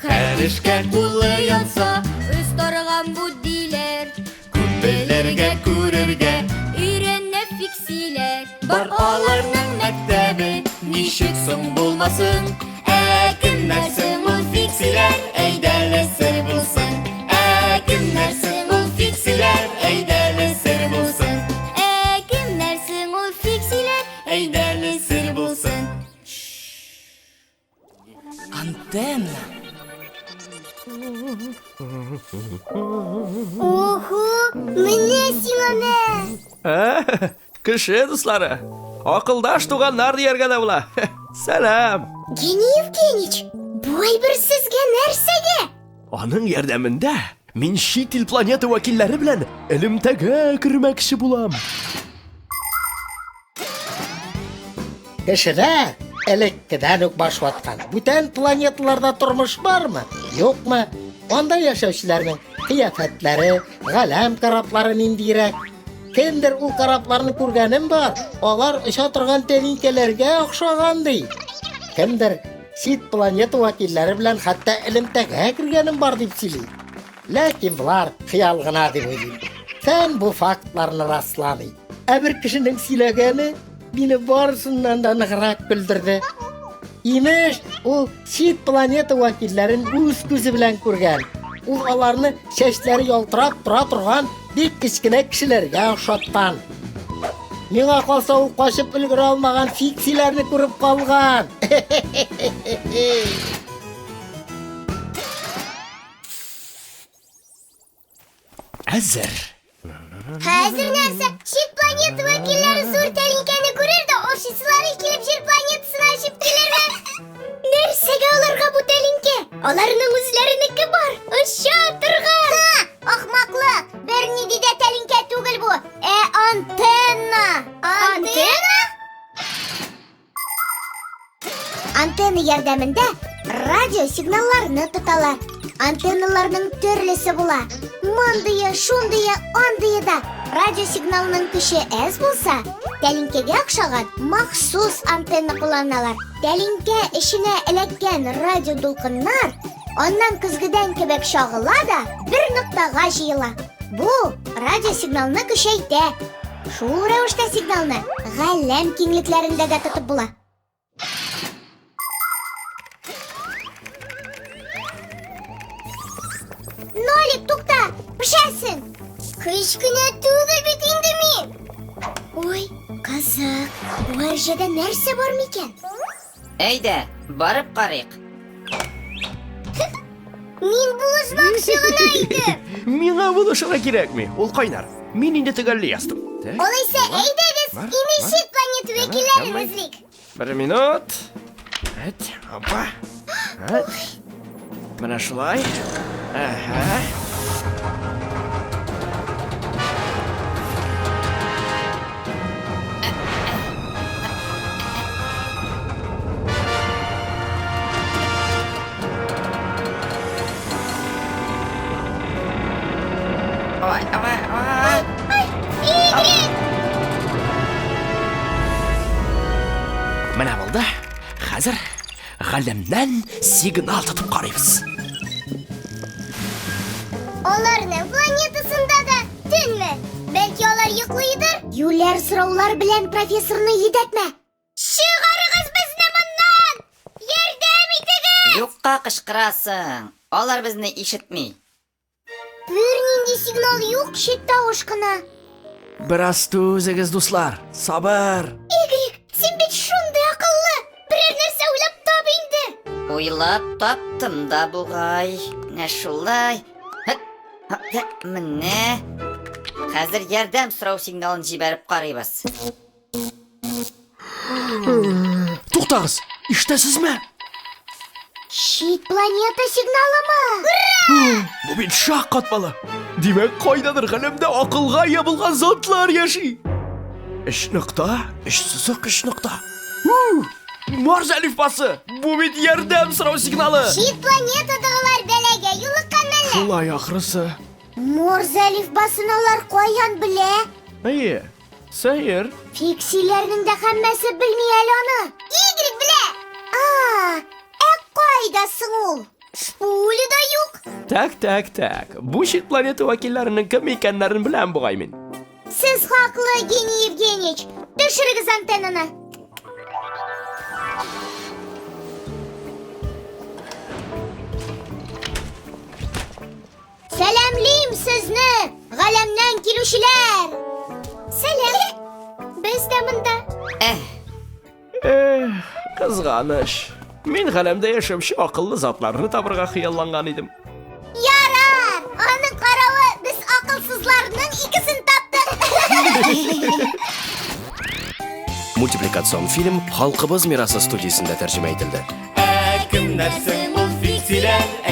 Her işke kulu yansa Üstarıgan bu diler Kubbelerge kururge Ürenle fiksiler Bar ağlarının mektebi Nişik son bulmasın Kimlersin bu fiksiler Eyderle sır bulsun Kimlersin bu fiksiler Eyderle sır bulsun Kimlersin o fiksiler Eyderle sır bulsun Antenna. Oho, mine Sinane. Кеше дуслары, акылдаш туганнар дияргә дә була. Сәлам. Евгений Евгеньевич, бу әйбер сезгә нәрсәгә? Аның ярдәмендә мин чит ил планета вәкилләре белән элемтәгә кермәкче булам. Кешеләр, элеккедән үк башваткан. Бүтән планеталарда тормыш бармы? Юкмы? Анда яшәүчеләрнең кыяфәтләре, галәм кораблары ниндирәк? Кемдер ул корабларны күргәнем бар. Алар оча торган тәлинкәләргә охшаган ди. Кемдер чит планета вәкилләре белән хәтта элемтәгә кергәнем бар дип сөйли. Ләкин булар хыял гына дип уйлыйм. Фән бу фактларны расламый. Ә бер кешенең сөйләгәне мине барысыннан да ныграк көлдерде. Имеш, ул чит планета вәкилләрен үз күзе белән күргән. Ул аларны чәчләре ялтырап тора торган бик кечкенә кешеләргә охшаткан. Миңа калса ул качып өлгерә алмаган фиксиләрне күреп калган. Әзер. Хәзер нәрсә? Чит планета вәкилләре зур тәлинкәне күрер дә офицерлары килеп җир планетасына ачып килерләр. Нәрсәгә аларга бу тәлинкә? Аларның үзләренеке бар. Оча торган. Ахмаклык. Бернинди дә тәлинкә түгел бу. Антенна. Антенна? Антенна ярдәмендә радио сигналларны тоталар. Антенналарның төрлесе була. Мондые, шундые, андые да. Радио сигналының көче әз булса, тәлинкәгә охшаган махсус антенна кулланалар. Тәлинкә эченә эләккән радио дулкыннар аннан көзгедән кебек шагыла да бер ноктага җыела. Бу радио сигналны көчәйтә. Шул рәвештә сигналны галәм киңлекләрендә дә тотып була. Нолик, тукта, пешәсен. Кечкенә түгел бит инде мин. Ой, кызык, бу әрҗәдә нәрсә бар микән? Әйдә, барып карыйк. Мин булышмакчы гына идем. Миңа булышырга кирәкми. Ул кайнар. Мин инде төгәлли яздым. Алайса, әйдәгез, имешит планета вәкилләрен эзлик. Бер минут. Әт, апа. Әт. Менә шулай. Әһә. Ой, ой. Игрик! Менә булды. Хәзер галәмнән сигнал тотып карыйбыз. Аларның планетасында да төнме? Бәлки алар йоклыйдыр? Юләр сораулар белән профессорны йөдәтмә. Чыгарыгыз безне моннан! Ярдәм итегез! Юкка кычкырасың. Алар безне ишетми. Бернинди сигнал юк, чит тавыш кына. Бераз түзегез, дуслар. Сабыр. Игрик, син бит шундый акыллы. Берәр нәрсә уйлап тап инде. Уйлап таптым да бугай. Менә шулай. Менә. Хәзер ярдәм сорау сигналын җибәреп карыйбыз. Туктагыз. Ишетәсезме? Чит планета сигналымы? Бу бит шак катмалы. Димәк, кайдадыр галәмдә акылга ия булган затлар яши. 3 нокта, 3 сызык 3 нокта. Марс әлифбасы. Бу бит ярдәм сорау сигналы. Чит планетадагылар бәләгә юлыккан әллә? Шулай ахрысы. Морзе әлифбасын алар каян белә? Әйе. Сәер. Фиксиләрнең дә һәммәсе белми әле аны. Игрек белә. Кайда соң ул? Шпуледа юк. Так. Бу чит планета вәкилләренең кем икәннәрен беләм бугай мин. Сез хаклы, Евгений Евгеньевич. Төшерегез антеннаны. Сәламлим сезне, галәмнән килүчеләр. Сәлам. Без дә монда. Кызганыч. Мин галәмдә яшәүче акыллы затларны табырга хыялланган идем. Ярар. Аның каравы, без акылсызларның икесен таптык. Мультипликацион фильм Халкыбыз мирасы студиясендә тәрҗемә ителде. Кемнәр соң ул фиксиләр?